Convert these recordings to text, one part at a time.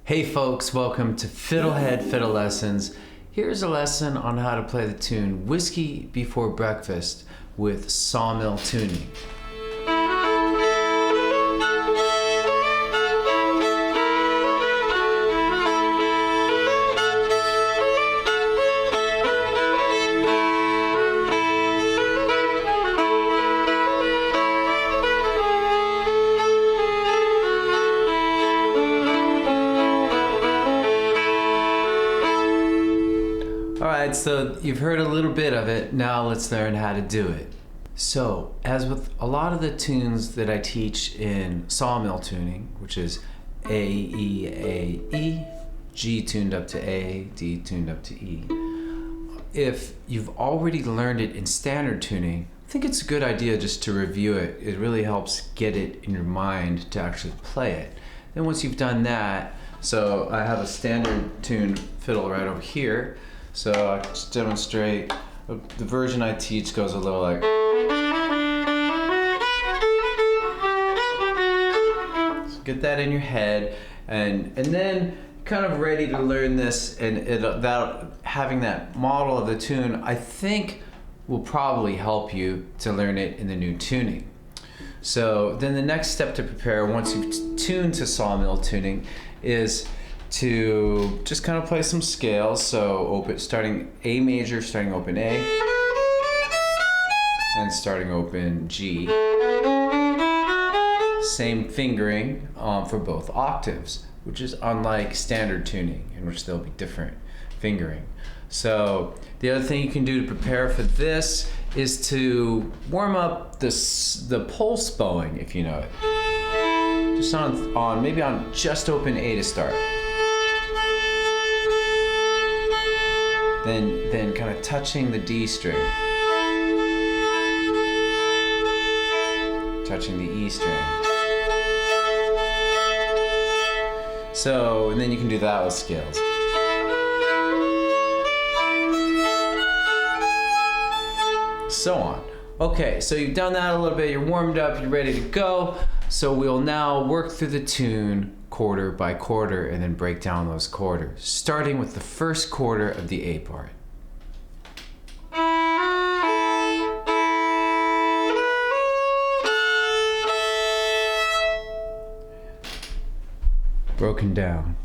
Hey folks, welcome to FiddleHed Fiddle Lessons. Here's a lesson on how to play the tune Whiskey Before Breakfast with Sawmill tuning. Alright, so you've heard a little bit of it, now let's learn how to do it. So, as with a lot of the tunes that I teach in Sawmill tuning, which is A, E, A, E, G tuned up to A, D tuned up to E. If you've already learned it in standard tuning, I think it's a good idea just to review it. It really helps get it in your mind to actually play it. Then once you've done that, so I have a standard tuned fiddle right over here. So I just demonstrate, the version I teach goes a little like. So get that in your head, and then kind of ready to learn this, and having that model of the tune, I think will probably help you to learn it in the new tuning. So then the next step to prepare once you've tuned to Sawmill tuning is to just kind of play some scales. So starting A major, starting open A, and starting open G. Same fingering for both octaves, which is unlike standard tuning, in which there'll be different fingering. So the other thing you can do to prepare for this is to warm up the pulse bowing, if you know it. Just maybe on just open A to start. Then kind of touching the D string, touching the E string. So, and then you can do that with scales. So on. Okay, so you've done that a little bit, you're warmed up, you're ready to go. So we'll now work through the tune quarter by quarter and then break down those quarters, starting with the first quarter of the A part. Broken down.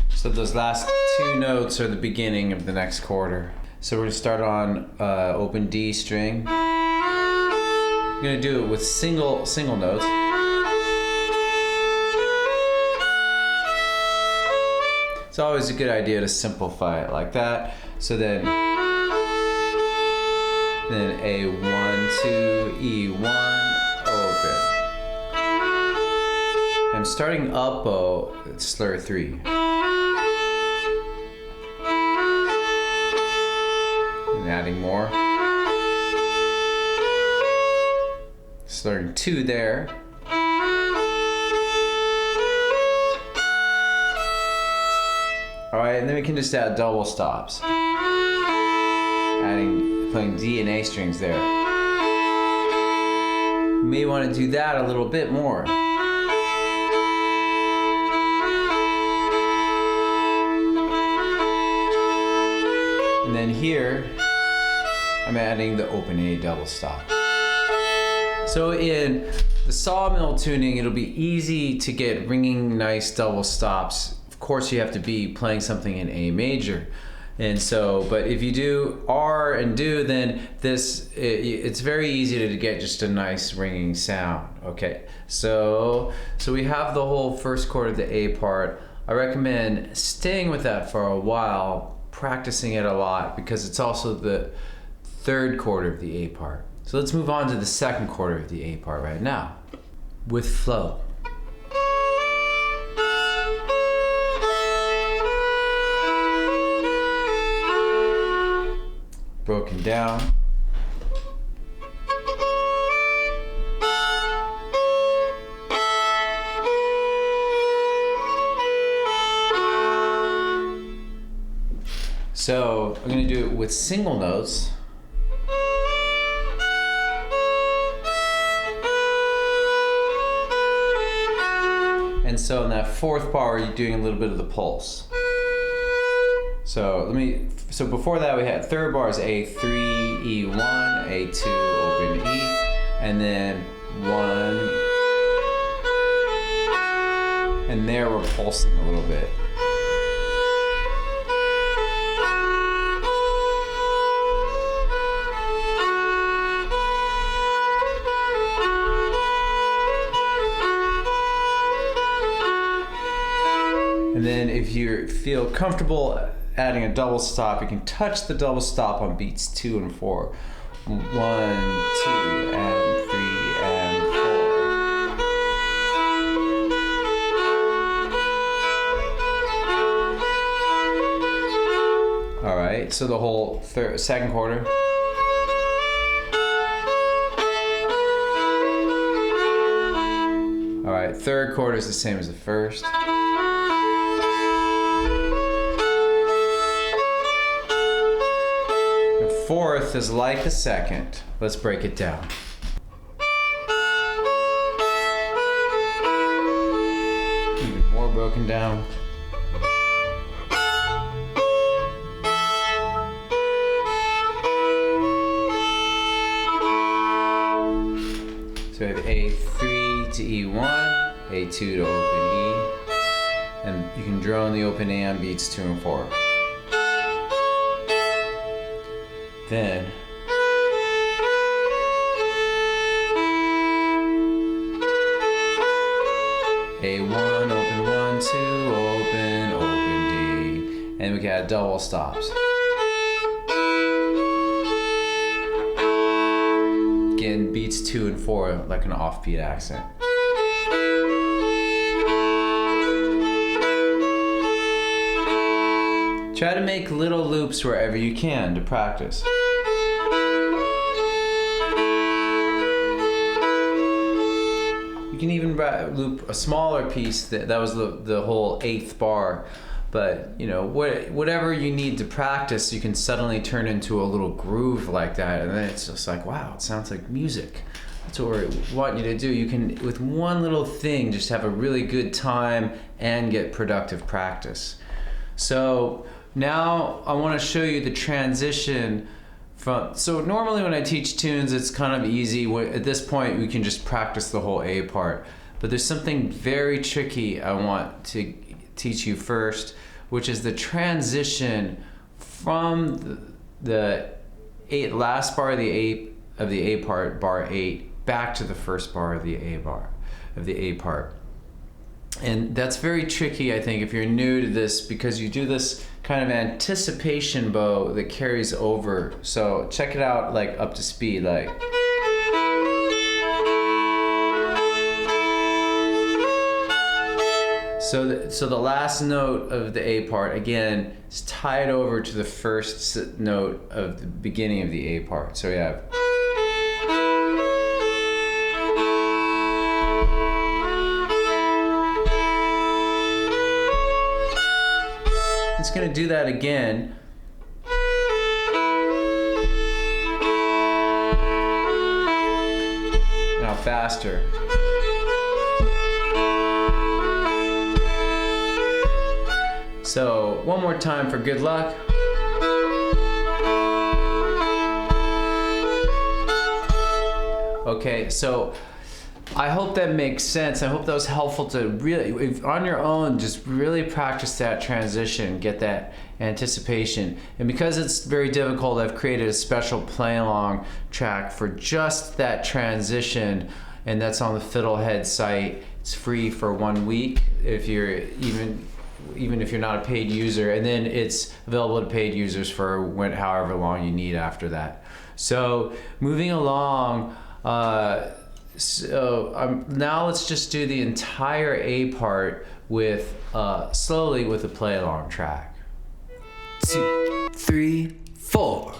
So those last two notes are the beginning of the next quarter. So we're going to start on open D string. I'm going to do it with single notes. It's always a good idea to simplify it like that. So then A1, 2, E1, open. I'm starting up bow, slur 3. And adding more. Slurring 2 there. Alright, and then we can just add double stops. Playing D and A strings there. You may want to do that a little bit more. And then here, I'm adding the open A double stop. So in the Sawmill tuning, it'll be easy to get ringing nice double stops. Of course, you have to be playing something in A major. And so, but if you do R and do, then it's very easy to get just a nice ringing sound. Okay, so we have the whole first chord of the A part. I recommend staying with that for a while, practicing it a lot, because it's also the third quarter of the A part. So let's move on to the second quarter of the A part right now, with flow. Broken down. So I'm gonna do it with single notes. And so in that fourth bar, you're doing a little bit of the pulse. So before that we had third bar is A3, E1, A2, open E, and then 1, and there we're pulsing a little bit. And then if you feel comfortable adding a double stop, you can touch the double stop on beats 2 and 4. 1, 2, and 3, and 4. All right, so the whole second quarter. All right, third quarter is the same as the first. Fourth is like the second. Let's break it down. Even more broken down. So we have A3 to E1, A2 to open E, and you can drone the open A on beats 2 and 4. Then A1, open 1, 2, open D, and we got double stops. Again, beats 2 and 4 like an offbeat accent. Try to make little loops wherever you can to practice. You can even loop a smaller piece. That was the whole 8th bar. But you know, whatever you need to practice, you can suddenly turn into a little groove like that, and then it's just like, wow, it sounds like music. That's what we want you to do. You can, with one little thing, just have a really good time and get productive practice. So now I want to show you the transition from, so normally when I teach tunes, it's kind of easy. At this point, we can just practice the whole A part. But there's something very tricky I want to teach you first, which is the transition from the last bar of the A part, bar 8, back to the first bar of the A part. And that's very tricky, I think, if you're new to this, because you do this kind of anticipation bow that carries over. So check it out, like up to speed, like. So the last note of the A part, again, is tied over to the first note of the beginning of the A part. So we have. It's going to do that again. Now faster. So one more time for good luck. Okay, so I hope that makes sense. I hope that was helpful to really, if on your own, just really practice that transition, get that anticipation. And because it's very difficult, I've created a special play-along track for just that transition, and that's on the FiddleHed site. It's free for 1 week if you're even if you're not a paid user, and then it's available to paid users for however long you need after that. So moving along, now let's just do the entire A part with slowly with a play along track. 2, 3, 4.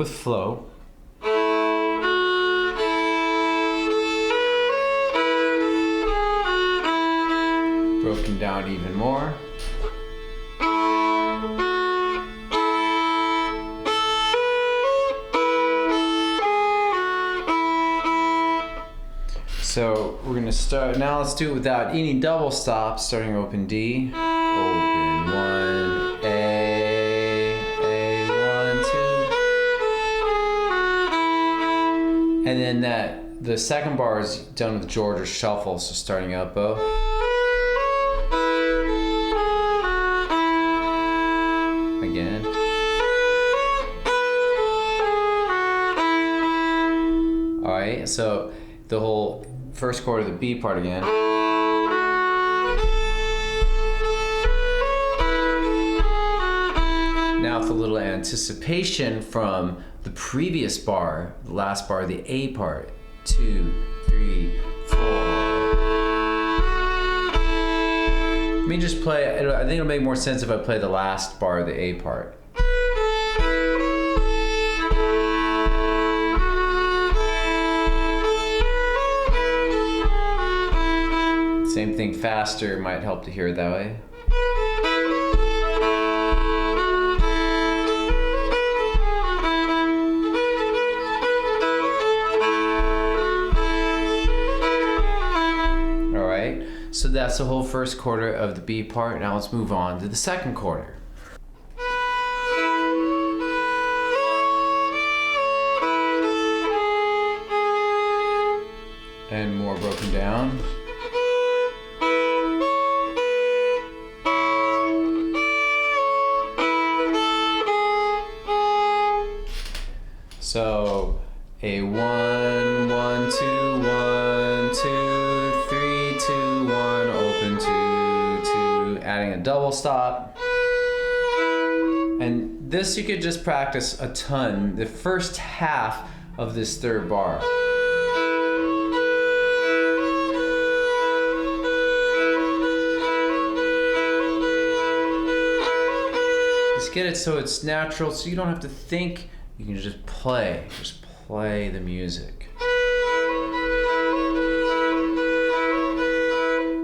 with flow. Broken down even more. So we're gonna start, now let's do it without any double stops, starting open D, open 1, A, 1, 2. And then the second bar is done with Georgia shuffle, so starting up bow. Again. All right, so the whole first chord of the B part again. Now with a little anticipation from the previous bar, the last bar, the A part. 2, 3, 4. Let me just play, I think it'll make more sense if I play the last bar of the A part. Same thing faster, might help to hear it that way. All right, so that's the whole first quarter of the B part. Now let's move on to the second quarter. And more broken down. So a 1, 1, 2, 1, 2, 3, 2, 1, open 2, 2, adding a double stop. And this you could just practice a ton, the first half of this third bar. Just get it so it's natural, so you don't have to think. You can just play the music.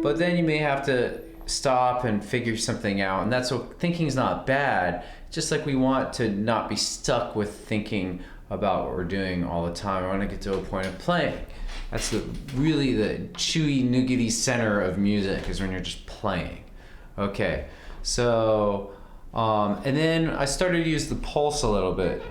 But then you may have to stop and figure something out, and that's what thinking's not bad. Just like we want to not be stuck with thinking about what we're doing all the time. I want to get to a point of playing. That's really the chewy, nougaty center of music, is when you're just playing. Okay, so and then I started to use the pulse a little bit.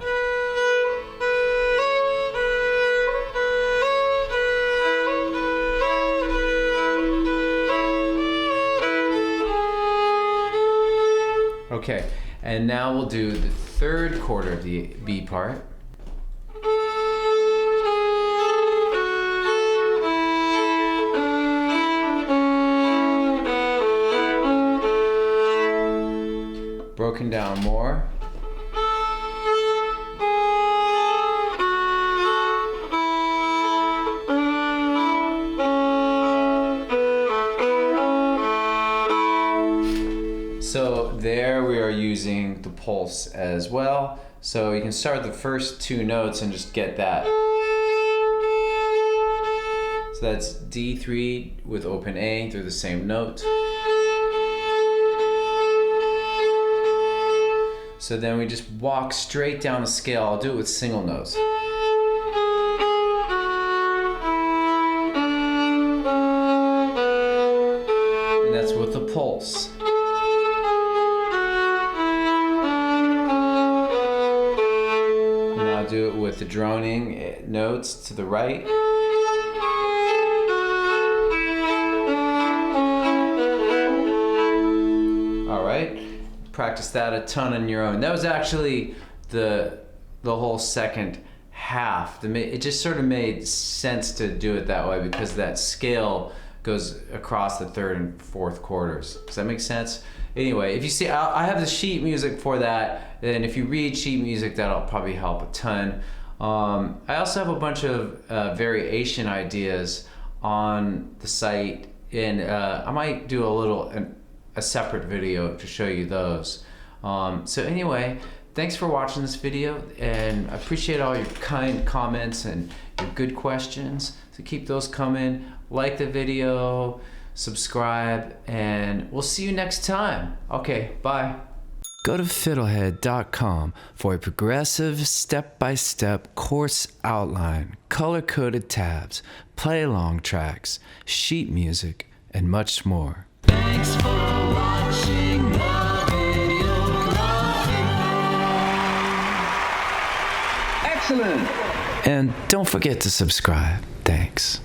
Okay, and now we'll do the third quarter of the B part. Broken down more. So there we are using the pulse as well. So you can start the first two notes and just get that. So that's D3 with open A through the same note. So then we just walk straight down the scale. I'll do it with single notes. And that's with the pulse. Do it with the droning notes to the right. All right, practice that a ton on your own. That was actually the whole second half. It just sort of made sense to do it that way because that scale goes across the third and fourth quarters. Does that make sense? Anyway, if you see, I have the sheet music for that, and if you read sheet music, that'll probably help a ton. I also have a bunch of variation ideas on the site, and I might do a separate video to show you those. So anyway, thanks for watching this video, and I appreciate all your kind comments and your good questions. So keep those coming. Like the video, subscribe, and we'll see you next time. Okay, bye. Go to FiddleHed.com for a progressive step-by-step course outline, color-coded tabs, play-along tracks, sheet music, and much more. Thanks for watching the video. Excellent! And don't forget to subscribe. Thanks.